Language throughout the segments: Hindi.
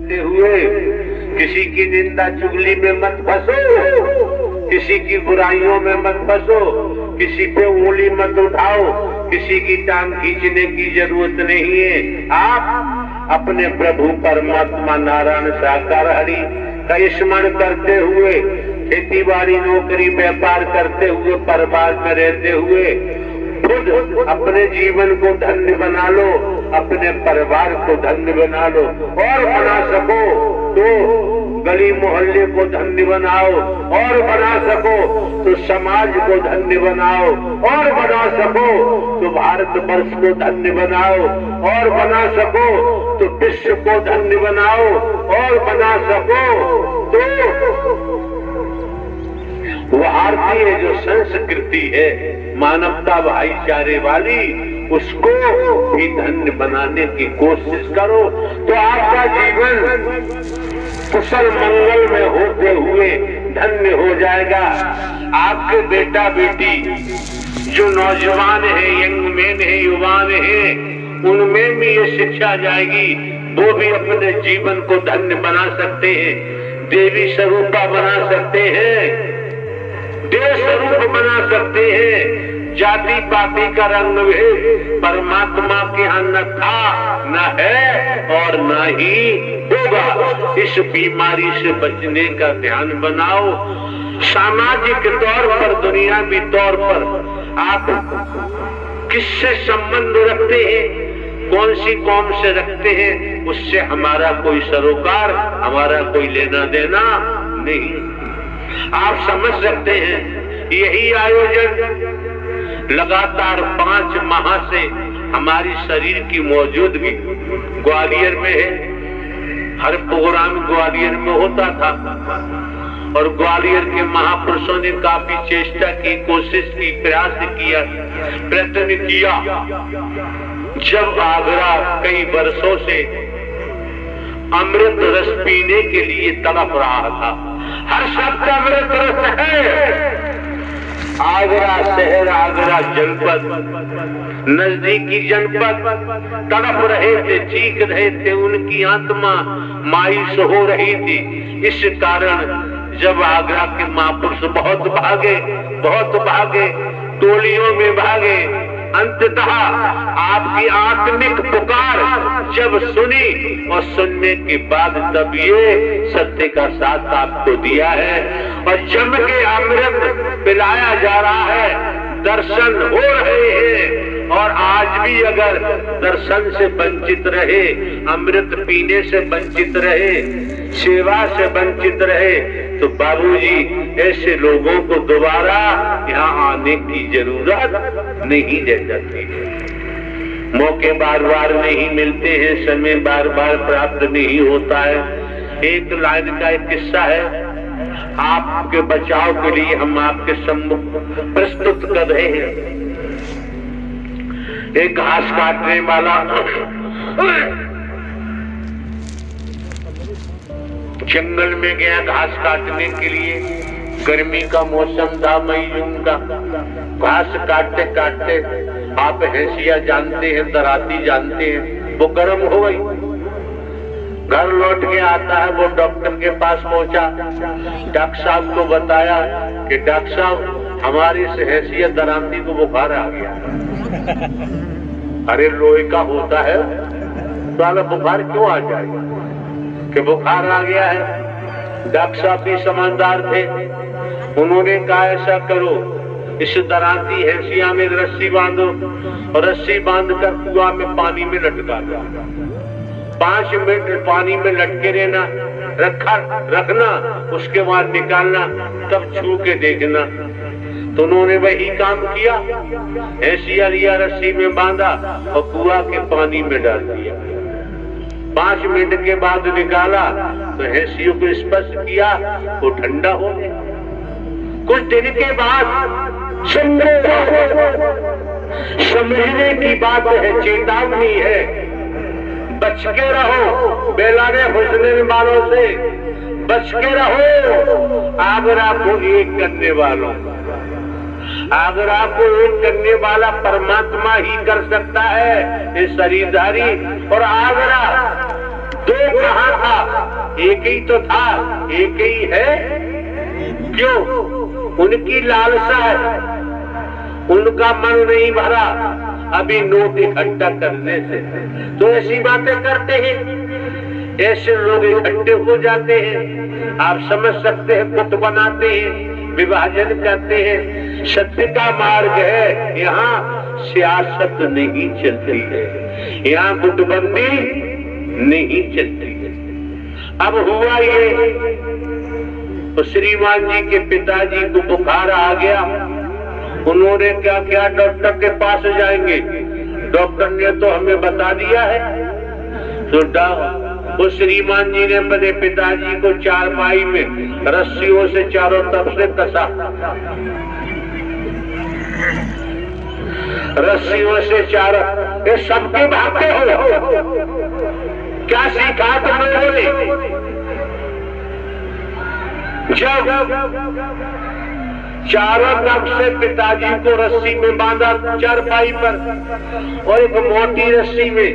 करते हुए किसी की निंदा चुगली में मत फंसो, किसी की बुराइयों में मत फंसो, किसी पे उंगली मत उठाओ, किसी की टांग खींचने की जरूरत नहीं है। आप अपने प्रभु परमात्मा नारायण साकार हरि का स्मरण करते हुए, खेती बाड़ी नौकरी व्यापार करते हुए, परिवार में रहते हुए खुद अपने जीवन को धन्य बना लो, अपने परिवार को धन्य बना लो, और बना सको तो गली मोहल्ले को धन्य बनाओ, और बना सको तो समाज को धन्य बनाओ, और बना सको तो भारत वर्ष को धन्य बनाओ, और बना सको तो विश्व को धन्य बनाओ, और बना सको तो भारतीय जो संस्कृति है मानवता भाईचारे वाली, उसको भी धन्य बनाने की कोशिश करो, तो आपका जीवन कुशल मंगल में होते हुए धन्य हो जाएगा। आपके बेटा बेटी जो नौजवान है, यंग मैन है, युवान है, उनमें भी ये शिक्षा जाएगी, वो भी अपने जीवन को धन्य बना सकते हैं, देवी स्वरूपा बना सकते हैं, देव स्वरूप बना सकते हैं। जाति पाति का रंग भेद परमात्मा के यहाँ न था, न है और न ही होगा। इस बीमारी से बचने का ध्यान बनाओ। सामाजिक तौर पर, दुनियावी तौर पर आप किससे संबंध रखते हैं, कौन सी कौम से रखते हैं, उससे हमारा कोई सरोकार, हमारा कोई लेना देना नहीं। आप समझ सकते हैं, यही आयोजन लगातार 5 माह से हमारी शरीर की मौजूदगी ग्वालियर में है। हर प्रोग्राम ग्वालियर में होता था और ग्वालियर के महापुरुषों ने काफी चेष्टा की, कोशिश की, प्रयास किया, प्रयत्न किया। जब आगरा कई वर्षों से अमृत रस पीने के लिए तड़प रहा था, हर शब्द अमृत रस है। आगरा शहर, आगरा जनपद, नजदीकी जनपद तड़प रहे थे, चीख रहे थे, उनकी आत्मा मायूस हो रही थी। इस कारण जब आगरा के महापुरुष बहुत भागे, टोलियों में भागे, अंततः आपकी आत्मिक पुकार जब सुनी और सुनने के बाद तब ये सत्य का साथ आपको दिया है और जम के अमृत पिलाया जा रहा है, दर्शन हो रहे हैं। और आज भी अगर दर्शन से वंचित रहे, अमृत पीने से वंचित रहे, सेवा से वंचित रहे, तो बाबूजी ऐसे लोगों को दोबारा यहाँ आने की जरूरत नहीं रह जाती है। मौके बार बार नहीं मिलते हैं, समय बार बार प्राप्त नहीं होता है। एक लाइन का एक किस्सा है, आपके बचाव के लिए हम आपके सम्मुख प्रस्तुत कर रहे हैं। एक घास काटने वाला जंगल में गया घास काटने के लिए। गर्मी का मौसम था, मई जून का। घास काटते काटते, आप हैसिया जानते हैं, दराती जानते हैं, वो गर्म हो गई। घर लौट के आता है, वो डॉक्टर के पास पहुंचा। डॉक्टर साहब को बताया कि डॉक्टर साहब हमारी हैसिया दराती को बुखार आ गया। अरे लोहे का होता है तो बुखार क्यों आ जाएगा कि बुखार आ गया है। डॉक्टर साहब भी समझदार थे, उन्होंने कहा ऐसा करो, इस दराती हैसिया में रस्सी बांधो और रस्सी बांधकर कुआं में पानी में लटका दो। 5 मिनट पानी में लटके रहना, रखना, उसके बाद निकालना, तब छू के देखना। तो उन्होंने वही काम किया, हैसिया लिया, रस्सी में बांधा और कुआं के पानी में डाल दिया। 5 मिनट के बाद निकाला तो हैसियों को स्पर्श किया, वो ठंडा हो गया। कुछ दिन के बाद समझने की बात है, चेतावनी है, बच के रहो बेलाने फुसने वालों से, बच के रहो आगरा को एक करने वालों। आगरा को एक करने वाला परमात्मा ही कर सकता है, ये शरीरधारी। और आगरा 2 कहाँ था, एक ही तो था, एक ही है। क्यों? उनकी लालसा है, उनका मन नहीं भरा अभी नोट इकट्ठा करने से, तो ऐसी बातें करते हैं, ऐसे लोग इकट्ठे हो जाते हैं। आप समझ सकते हैं, गुट बनाते हैं, विभाजन करते हैं। सत्य का मार्ग है, यहाँ सियासत नहीं चलती है, यहाँ गुटबंदी नहीं चलती है। अब हुआ ये, तो श्रीमान जी के पिताजी को बुखार आ गया। उन्होंने क्या किया, डॉक्टर के पास जाएंगे। डॉक्टर ने तो हमें बता दिया है। तो उस श्रीमान जी ने अपने पिताजी को चारपाई में रस्सियों से चारों तरफ से कसा, रस्सियों से चारों। ये सबके भागते हो, क्या सीखा तुम लोगों ने? जब चारों तरफ से पिताजी को रस्सी में बांधा चारपाई पर, और एक मोटी रस्सी में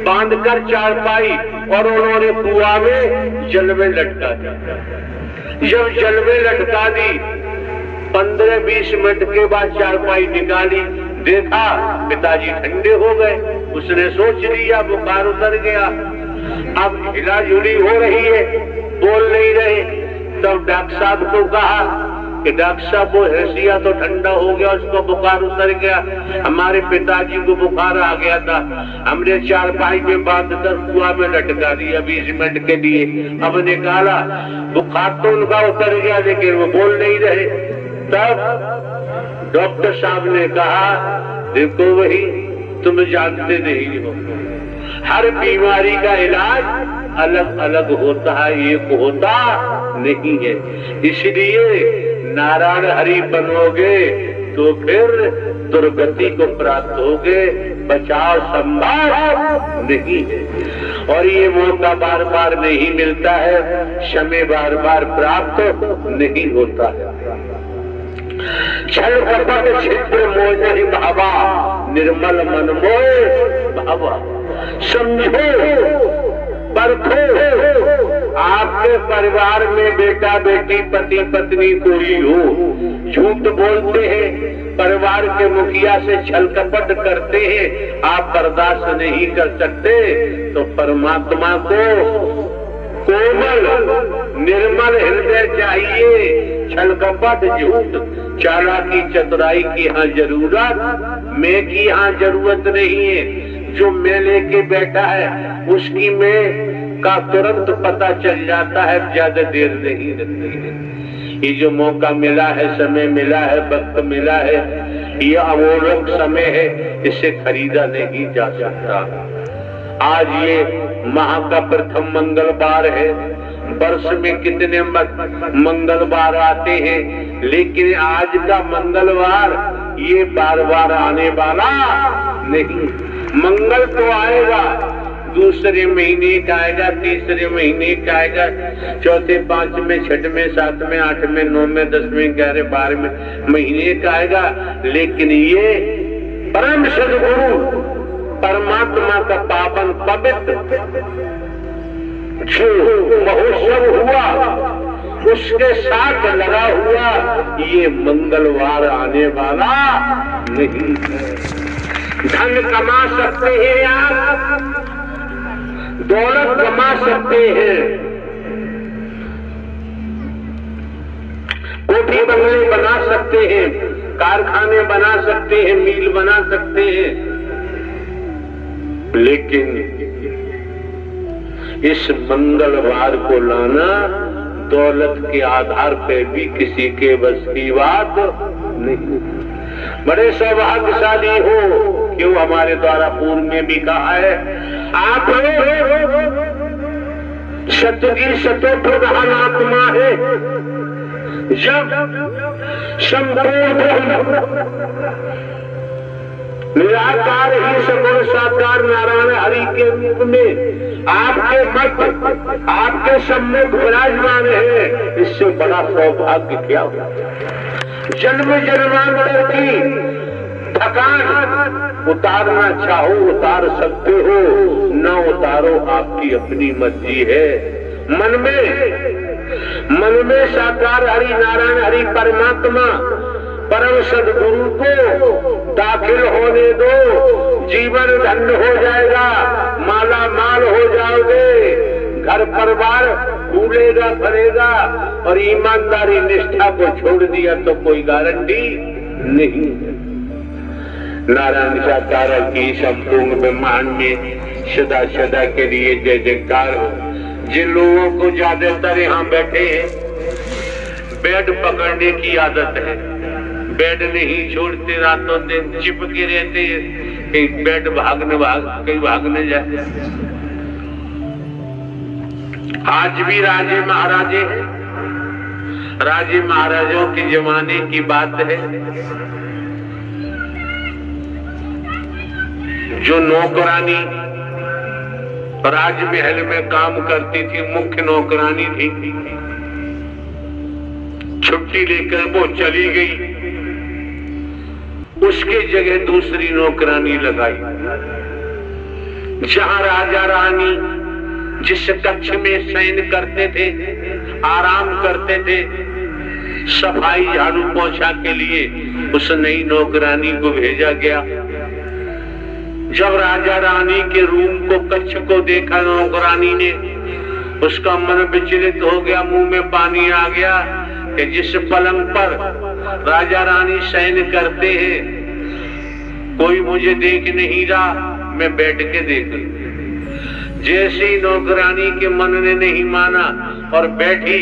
बांधकर चारपाई, और उन्होंने कुआं में जल में लटका दिया। जब जल में लटका दी, 15-20 मिनट के बाद चारपाई निकाली, देखा पिताजी ठंडे हो गए। उसने सोच लिया बुखार उतर गया। अब हिलाजुली हो रही है, बोल नहीं रहे। तब डॉक्टर साहब को कहा कि डॉक्टर साहब वो हंसिया तो ठंडा हो गया, उसको बुखार उतर गया। हमारे पिताजी को बुखार आ गया था, हमने चारपाई में बांधकर कुआं में लटका दिया 20 मिनट के लिए। अब निकाला, बुखार तो उनका उतर गया, लेकिन वो बोल नहीं रहे। तब डॉक्टर साहब ने कहा, देखो वही तुम जानते नहीं हो, हर बीमारी का इलाज अलग अलग होता है, एक होता नहीं है। इसलिए नारायण हरि बनोगे तो फिर दुर्गति को प्राप्त होगे, बचाव संभव नहीं है। और ये मौका बार बार नहीं मिलता है, समय बार बार प्राप्त नहीं होता है। छल कपट छिद्र मोह नहीं भावा, निर्मल मन मोह भावा। समझो, परखो, आपके परिवार में बेटा बेटी पति पत्नी कोई हो, झूठ बोलते हैं, परिवार के मुखिया से छल कपट करते हैं, आप बर्दाश्त नहीं कर सकते, तो परमात्मा को कोमल निर्मल हृदय चाहिए। छल कपट झूठ चालाकी चतुराई की यहाँ जरूरत, मैं की यहाँ जरूरत नहीं है। जो मैं लेके बैठा है उसकी मैं का तुरंत पता चल जाता है, ज्यादा देर नहीं लगती है। ये जो मौका मिला है, समय मिला है, वक्त मिला है, ये अमोलक समय है, इसे खरीदा नहीं जा सकता। आज ये माह का प्रथम मंगलवार है। वर्ष में कितने मंगलवार आते हैं, लेकिन आज का मंगलवार ये बार बार आने वाला नहीं। मंगल तो आएगा, दूसरे महीने का आएगा, तीसरे महीने का आएगा, चौथे, पांचवें, छठवें, सातवें, आठवें, नौवें, 10वें, 11वें, 12वें महीने का आएगा। लेकिन ये परम सद्गुरु परमात्मा का पावन पवित्र जो महोत्सव हुआ, उसके साथ लगा हुआ ये मंगलवार आने वाला नहीं है। धन कमा सकते हैं आप, दौलत कमा सकते हैं, कोठी बंगले बना सकते हैं, कारखाने बना सकते हैं, मिल बना सकते हैं, लेकिन इस मंगलवार को लाना दौलत के आधार पे भी किसी के बस की बात नहीं। बड़े सौभाग्यशाली हो, क्यों हमारे द्वारा पूर्व में भी कहा है, आप सतगी सतोप्रधान आत्मा है। जब संपूर्ण निराकार ही सगुण साकार नारायण हरि के रूप में आपके मत आपके सम्मुख विराजमान है, इससे बड़ा सौभाग्य क्या होगा। जन्म जन्मांतर की थकान उतारना चाहो उतार सकते हो, न उतारो आपकी अपनी मर्जी है। मन में साकार हरि नारायण हरि परमात्मा परम सद्गुरु को दाखिल होने दो, जीवन धन्य हो जाएगा, माला माल हो जाओगे, घर परिवार फूलेगा फलेगा। और ईमानदारी निष्ठा को छोड़ दिया तो कोई गारंटी नहीं। नारायण साकार की संपूर्ण ब्रह्मांड में सदा सदा के लिए जय जयकार हो। जिन लोगों को ज्यादातर यहाँ बैठे हैं बेड पकड़ने की आदत है, बेड नहीं छोड़ते, रातों दिन चिपके रहते हैं, कहीं बेड कहीं भागने जाते। आज भी राजे महाराजे हैं, राजे महाराजों के जमाने की बात है। जो नौकरानी राजमहल में काम करती थी, मुख्य नौकरानी थी, छुट्टी लेकर वो चली गई, उसके जगह दूसरी नौकरानी लगाई। जहां राजा रानी जिस कक्ष में शयन करते थे, आराम करते थे, सफाई झाड़ू पोछा के लिए उस नई नौकरानी को भेजा गया। जब राजा रानी के रूम को कक्ष को देखा नौकरानी ने, उसका मन विचलित हो गया, मुंह में पानी आ गया कि जिस पलंग पर राजा रानी शयन करते हैं कोई मुझे देख नहीं रहा, मैं बैठ के देख लूं। जैसी नौकरानी के मन ने नहीं माना और बैठी,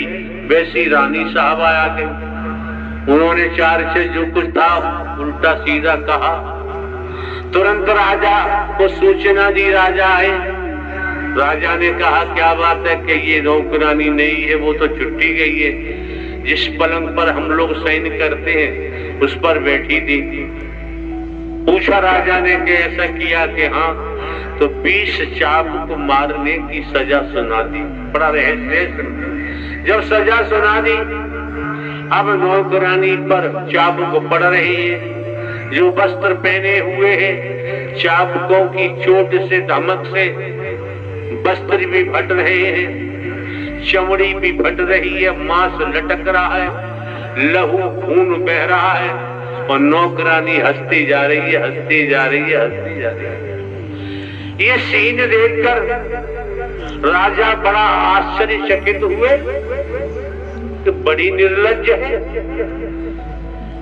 वैसी रानी साहब आया गए। उन्होंने चार से जो कुछ था उल्टा सीधा कहा। तुरंत राजा को सूचना दी, राजा आए। राजा ने कहा क्या बात है कि ये नौकरानी नहीं है, वो तो छुट्टी गई है, जिस पलंग पर हम लोग शयन करते हैं उस पर बैठी थी। पूछा राजा ने कि ऐसा किया कि हाँ, तो 20 चाबुक को मारने की सजा सुना दी। बड़ा रहस्य। जब सजा सुना दी, अब नौकरानी पर चाबुक पड़ रही है। जो वस्त्र पहने हुए हैं, चाबुकों की चोट से धमक से वस्त्र भी फट रहे हैं, चमड़ी भी फट रही है, मांस लटक रहा है, लहू खून बह रहा है और नौकरानी हंसती जा रही है, हंसती जा रही है, हंसती जा रही है। ये सीन देखकर राजा बड़ा आश्चर्यचकित हुए कि बड़ी निर्लज्ज है,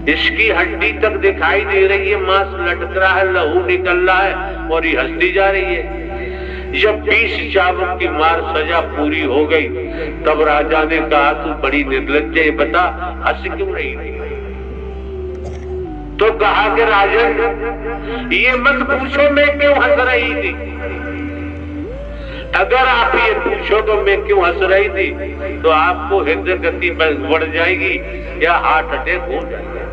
इसकी हड्डी तक दिखाई दे रही है, मांस लटक रहा है, लहू निकल रहा है और ये हंसती जा रही है। जब 20 चाबुक की मार सजा पूरी हो गई, तब राजा ने कहा तू बड़ी निर्लज्ज है, बता हंस क्यों रही थी? तो कहा कि राजन ये मत पूछो मैं क्यों हंस रही थी। अगर आप ये पूछो तो मैं क्यों हंस रही थी तो आपको हृदय गति बढ़ जाएगी या हार्ट अटैक हो जाएगा।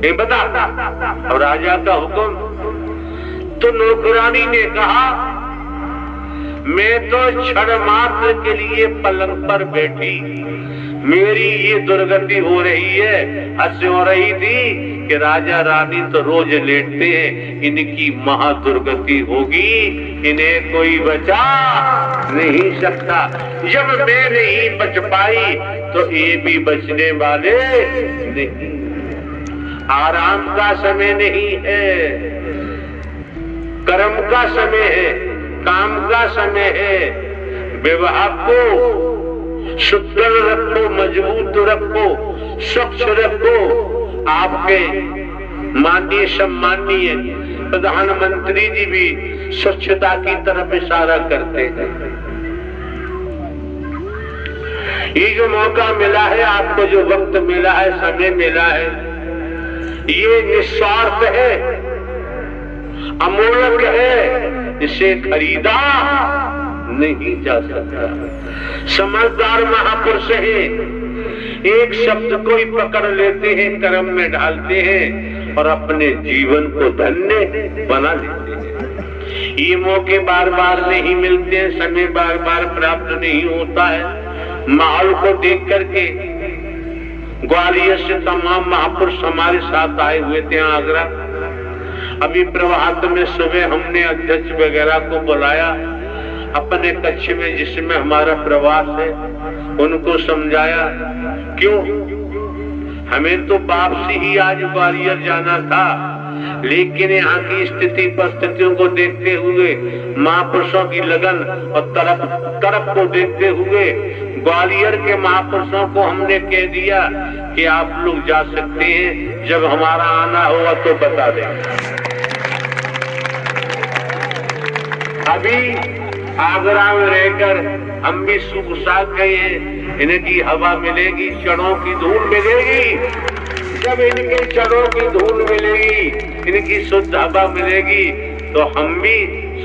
ये बता। अब राजा का हुक्म। तो नौकरानी ने कहा मैं तो क्षण मात्र के लिए पलंग पर बैठी, मेरी ये दुर्गति हो रही है। हंस हो रही थी कि राजा रानी तो रोज लेटते हैं, इनकी महादुर्गति होगी, इन्हें कोई बचा नहीं सकता। जब मैं नहीं बच पाई तो ये भी बचने वाले नहीं। आराम का समय नहीं है, कर्म का समय है, काम का समय है। विवाह को सुदृढ़ रखो, मजबूत रखो, स्वच्छ रखो। आपके माननीय सम्माननीय प्रधानमंत्री जी भी स्वच्छता की तरफ इशारा करते हैं। ये जो मौका मिला है, आपको जो वक्त मिला है, समय मिला है, ये निस्वार्थ है, अमूल्य है, इसे खरीदा नहीं जा सकता। समझदार महापुरुष हैं, एक शब्द को ही पकड़ लेते हैं, कर्म में डालते हैं और अपने जीवन को धन्य बना लेते हैं। ये मौके बार बार नहीं मिलते हैं, समय बार बार प्राप्त नहीं होता है। माहौल को देख करके ग्वालियर से तमाम महापुरुष हमारे साथ आए हुए थे आगरा। अभी प्रभात में सुबह हमने अध्यक्ष वगैरह को बुलाया, अपने कक्ष में जिसमें हमारा प्रवास है उनको समझाया, क्यों हमें तो वापसी ही आज ग्वालियर जाना था, लेकिन यहाँ की स्थिति परिस्थितियों को देखते हुए, महापुरुषों की लगन और तरफ को देखते हुए ग्वालियर के महापुरुषों को हमने कह दिया कि आप लोग जा सकते हैं, जब हमारा आना होगा तो बता देंगे। अभी आगरा में रहकर हम भी सुख साथ गए हैं, इनकी हवा मिलेगी, चढ़ों की धूल मिलेगी, जब इनके चढ़ों की धूल मिलेगी, इनकी शुद्ध हवा मिलेगी तो हम भी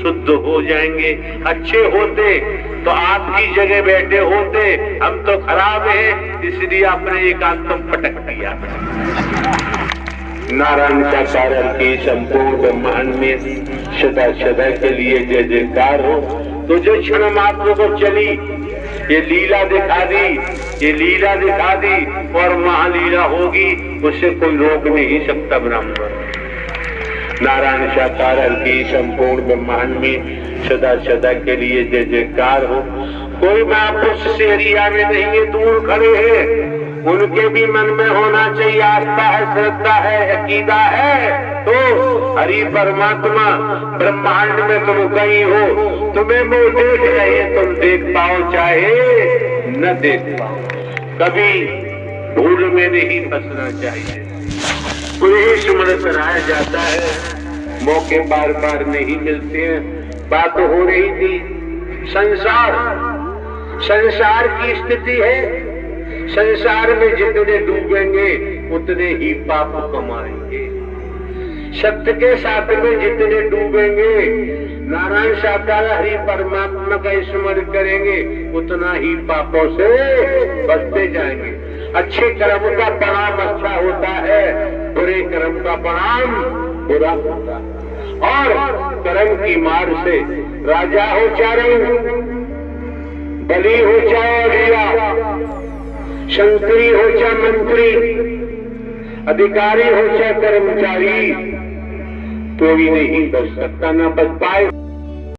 शुद्ध हो जाएंगे। अच्छे होते तो आपकी जगह बैठे होते, हम तो खराब हैं इसलिए आपने एकांत पटक दिया। नारायण साकार की संपूर्ण ब्रह्मांड में सदा सदा के लिए जय जयकार हो। तो जो क्षण मात्र को चली ये लीला दिखा दी, ये लीला दिखा दी और महालीला होगी, उसे कोई रोक नहीं सकता ब्राह्मण। नारायण साकार की संपूर्ण ब्रह्मांड में सदा सदा के लिए जय जयकार हो। कोई महापुरुष से एरिया में नहीं है, दूर खड़े हैं, उनके भी मन में होना चाहिए आस्था है, श्रद्धा है, अकीदा है। तो हरि परमात्मा ब्रह्मांड में तुम कहीं हो, तुम्हें वो देख रहे, तुम देख पाओ चाहे न देख पाओ, कभी भूल में नहीं फंसना चाहिए। पुरुष स्मरण कराया जाता है, मौके बार बार नहीं मिलते हैं। बात हो रही थी संसार की स्थिति है, संसार में जितने डूबेंगे उतने ही पाप कमाएंगे। सत्य के साथ में जितने डूबेंगे, नारायण साकार हरि परमात्मा का स्मरण करेंगे, उतना ही पापों से बचते जाएंगे। अच्छे कर्म का परिणाम अच्छा होता है, बुरे कर्म का परिणाम बुरा होता है। और कर्म की मार से राजा हो चाहे बली हो चाहे अभिया, शंकरी हो चाहे मंत्री, अधिकारी हो चाहे कर्मचारी, कोई नहीं बच सकता, ना बच पाए।